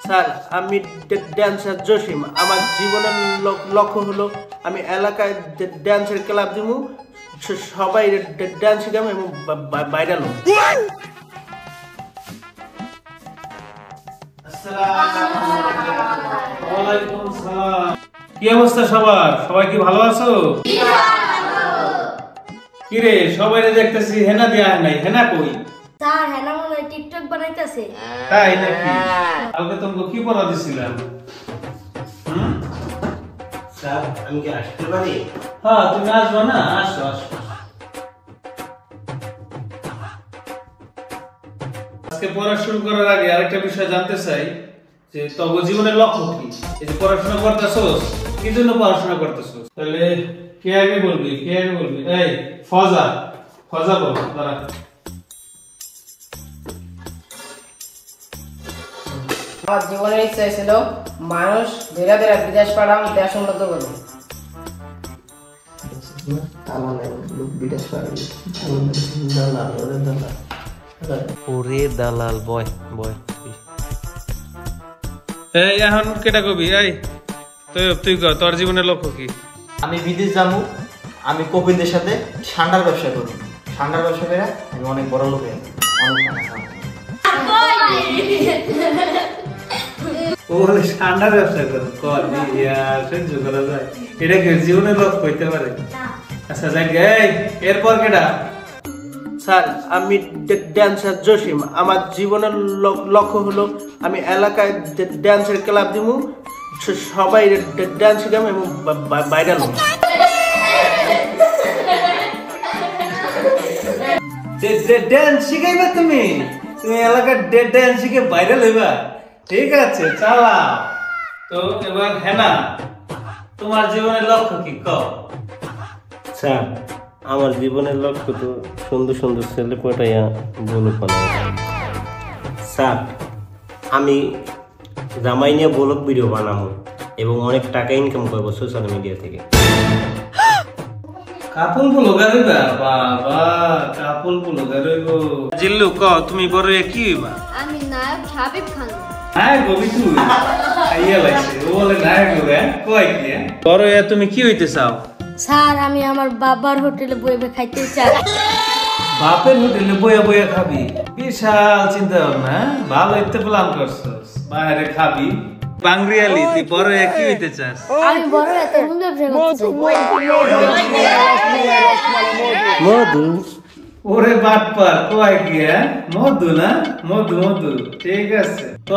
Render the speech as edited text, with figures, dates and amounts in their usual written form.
Sir আমি dancer Jasim. আমার জীবনের লক্ষ্য হলো আমি এলাকায় ড্যান্সের ক্লাব দিব, সবাই ড্যান্স শিখাবো এবং ভাইরাল হবো। কি অবস্থা সবার? সবাই কি ভালো আছো? কি রে সবাই দেখতেছি হেনা দেয়া নাই, হেনা কই? স্যার হেনা মনে হয় টিকটক বানাইতেছে। তাই নাকি? কালকে তোমাকে কি পড়া দিছিলাম? স্যার আমি কি আসতে পারি? হ্যাঁ তুমি আসবে না? আসো আসো। আজকে পড়া শুরু করার আগে আরেকটা বিষয় জানতে চাই যে তবে জীবনের লক্ষ্য কি? এই যে পড়াশোনা করতেছস, কি জন্য পড়াশোনা করতেছস? তাহলে কে আগে বলবি? এই ফজা বল দাঁড়া। আমার জীবনের ইচ্ছা ছিল মানুষ ধীরে ধীরে বিদেশ পাঠাম, দেশ উন্নত করবো। ওরে দালাল বয় বয়। এই এখন কেটা কবি? এই তুই কর তোর জীবনের লক্ষ্য কি? আমি বিদেশ যাবো, আমি কপিলদের সাথে ঠান্ডার ব্যবসা করবো। ঠান্ডার ব্যবসা করে আমি অনেক বড় লোক হয়ে যাবো, অনেক টাকা কামাবো। ও বলে ঠান্ডার ব্যবসা করবো, কর সহ্য করা যায়? এটা কি জীবনের লক্ষ্য হইতে পারে? আচ্ছা যাই, এরপর কেটা? স্যার আমি ড্যান্সার জসিম। আমার জীবনের লক্ষ্য হলো আমি এলাকায় ড্যান্সের ক্লাব দিব, সবাই ড্যান্স শিখাবো এবং ভাইরাল হবো। ড্যান্স শিখাইবা তুমি? তুমি এলাকার ড্যান্স শিখে ভাইরাল হইবা? ঠিক আছে চালাও। তো এবার হেনা, তোমার জীবনের লক্ষ্য কি কও? স্যার আমার জীবনের লক্ষ্য তো সুন্দর সুন্দর ছেলে পটাইয়া বলক বানাবো। স্যার আমি জামাই নিয়ে বলক ভিডিও বানাবো এবং অনেক টাকা ইনকাম করবো সোশ্যাল মিডিয়া থেকে। কাপল ব্লগার হইবা? বাবা কাপল ব্লগার হইব। জিল্লু ক তুমি বড় কি হইবা? আমি নায়ক সাবিব খান। হ্যাঁ গবি তুই আইয়া লাগছে, ও বলে নায়ক হবে। কই কি বড় তুমি কি হইতে চাও? স্যার আমি আমার বাবার হোটেলে বইবে খাইতে চাই। বাপের হোটেলে বইয়া বইয়া খাবি? বিশাল চিন্তা ভাবনা, ভালো একটা প্ল্যান করছস। বাইরে খাবি বাংরিয়ালি, তুই বড় কি হইতে চাস? আমি বড় এত মূল্য ব্যবসা করতে চাই। মধু। ওরে বাটপার কয় কি? মধু না? মধু ঠিক আছে। তো